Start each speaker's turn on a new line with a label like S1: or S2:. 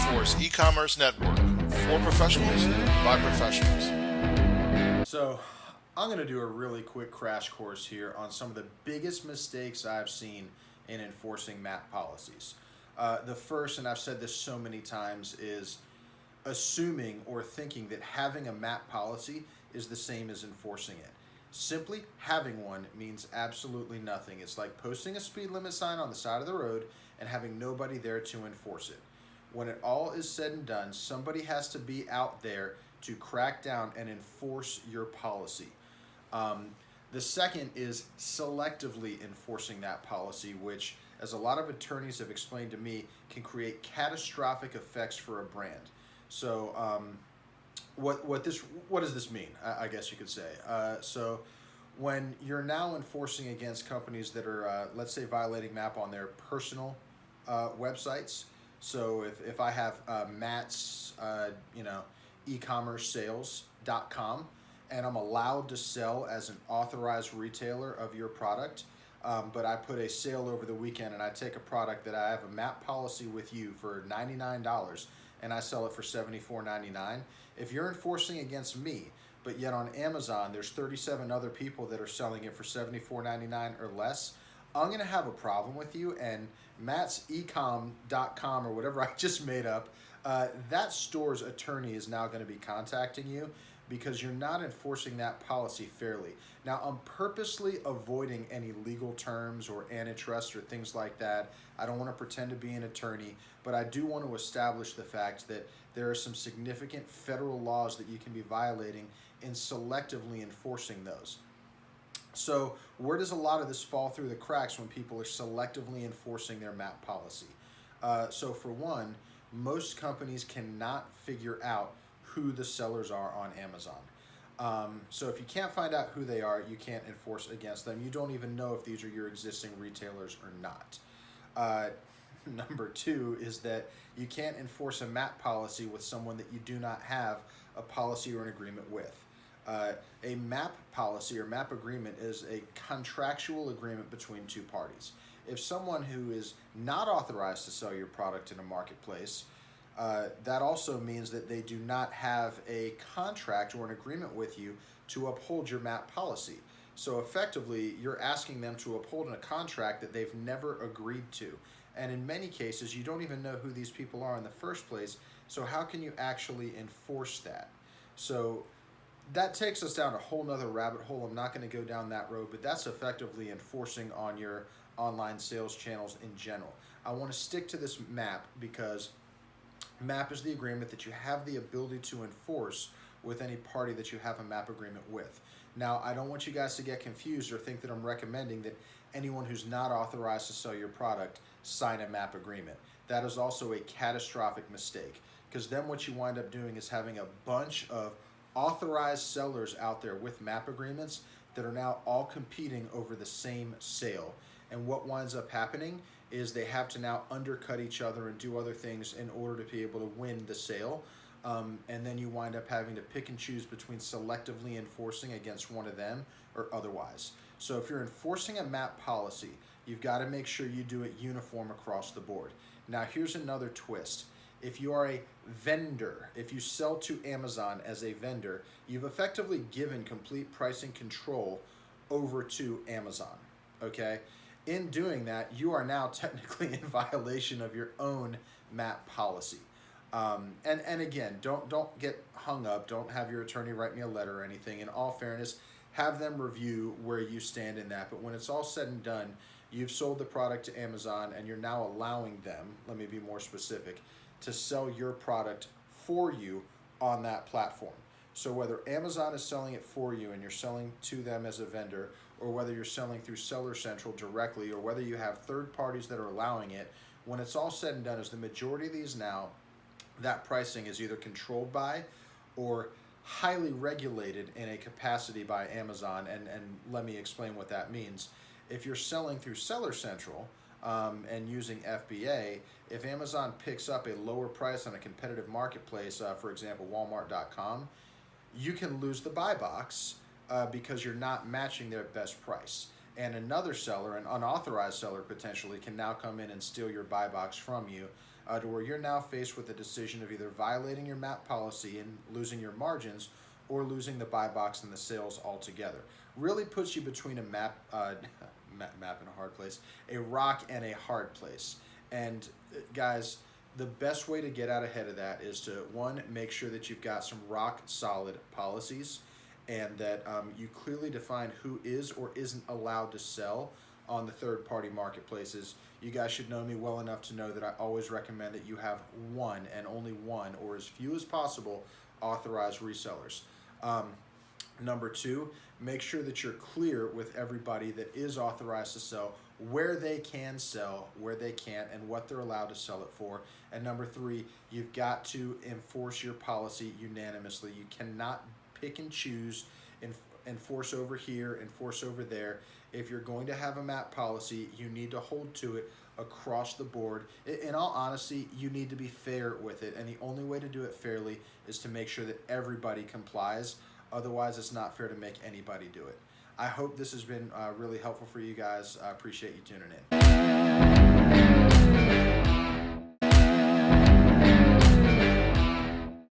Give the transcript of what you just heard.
S1: eEnforce e-commerce network for professionals by professionals.
S2: So, I'm going to do a really quick crash course here on some of the biggest mistakes I've seen in enforcing MAP policies. The first, and I've said this so many times, is assuming or thinking that having a MAP policy is the same as enforcing it. Simply having one means absolutely nothing. It's like posting a speed limit sign on the side of the road and having nobody there to enforce it. When it all is said and done, somebody has to be out there to crack down and enforce your policy. The second is selectively enforcing that policy, which, as a lot of attorneys have explained to me, can create catastrophic effects for a brand. So, what does this mean? I guess you could say. So, when you're now enforcing against companies that are, let's say, violating MAP on their personal websites. So, if I have Matt's, ecommercesales.com, and I'm allowed to sell as an authorized retailer of your product, but I put a sale over the weekend and I take a product that I have a MAP policy with you for $99 and I sell it for $74.99. If you're enforcing against me, but yet on Amazon there's 37 other people that are selling it for $74.99 or less, I'm going to have a problem with you. And Matt's ecom.com or whatever I just made up, that store's attorney is now going to be contacting you because you're not enforcing that policy fairly. Now, I'm purposely avoiding any legal terms or antitrust or things like that. I don't want to pretend to be an attorney, but I do want to establish the fact that there are some significant federal laws that you can be violating in selectively enforcing those. So where does a lot of this fall through the cracks when people are selectively enforcing their MAP policy? So for one, most companies cannot figure out who the sellers are on Amazon. So if you can't find out who they are, you can't enforce against them. You don't even know if these are your existing retailers or not. Number two is that you can't enforce a MAP policy with someone that you do not have a policy or an agreement with. A MAP policy or MAP agreement is a contractual agreement between two parties. If someone who is not authorized to sell your product in a marketplace, that also means that they do not have a contract or an agreement with you to uphold your MAP policy. So effectively, you're asking them to uphold a contract that they've never agreed to. And in many cases, you don't even know who these people are in the first place. So how can you actually enforce that? So that takes us down a whole nother rabbit hole. I'm not going to go down that road, but that's effectively enforcing on your online sales channels in general. I want to stick to this MAP because MAP is the agreement that you have the ability to enforce with any party that you have a MAP agreement with. Now, I don't want you guys to get confused or think that I'm recommending that anyone who's not authorized to sell your product sign a MAP agreement. That is also a catastrophic mistake, because then what you wind up doing is having a bunch of authorized sellers out there with MAP agreements that are now all competing over the same sale. And what winds up happening is they have to now undercut each other and do other things in order to be able to win the sale. And then you wind up having to pick and choose between selectively enforcing against one of them or otherwise. So if you're enforcing a MAP policy, you've got to make sure you do it uniform across the board. Now, here's another twist. If you are a vendor, if you sell to Amazon as a vendor, you've effectively given complete pricing control over to Amazon, okay? In doing that, you are now technically in violation of your own MAP policy. And again, don't get hung up. Don't have your attorney write me a letter or anything. In all fairness, have them review where you stand in that. But when it's all said and done, you've sold the product to Amazon and you're now allowing them, let me be more specific, to sell your product for you on that platform. So whether Amazon is selling it for you and you're selling to them as a vendor, or whether you're selling through Seller Central directly, or whether you have third parties that are allowing it, when it's all said and done, is the majority of these now, that pricing is either controlled by or highly regulated in a capacity by Amazon. And let me explain what that means. If you're selling through Seller Central and using FBA, if Amazon picks up a lower price on a competitive marketplace, for example, Walmart.com, you can lose the buy box because you're not matching their best price. And another seller, an unauthorized seller potentially, can now come in and steal your buy box from you to where you're now faced with a decision of either violating your MAP policy and losing your margins, or losing the buy box and the sales altogether. Really puts you between a map and a hard place, a rock and a hard place. And guys, the best way to get out ahead of that is to, one, make sure that you've got some rock solid policies, and that you clearly define who is or isn't allowed to sell on the third party marketplaces. You guys should know me well enough to know that I always recommend that you have one and only one, or as few as possible, authorized resellers. Number two, make sure that you're clear with everybody that is authorized to sell, where they can sell, where they can't, and what they're allowed to sell it for. And number three, you've got to enforce your policy unanimously. You cannot pick and choose, enforce over here, enforce over there. If you're going to have a MAP policy, you need to hold to it across the board. In all honesty, you need to be fair with it, and the only way to do it fairly is to make sure that everybody complies. Otherwise, it's not fair to make anybody do it. I hope this has been really helpful for you guys. I appreciate you tuning in.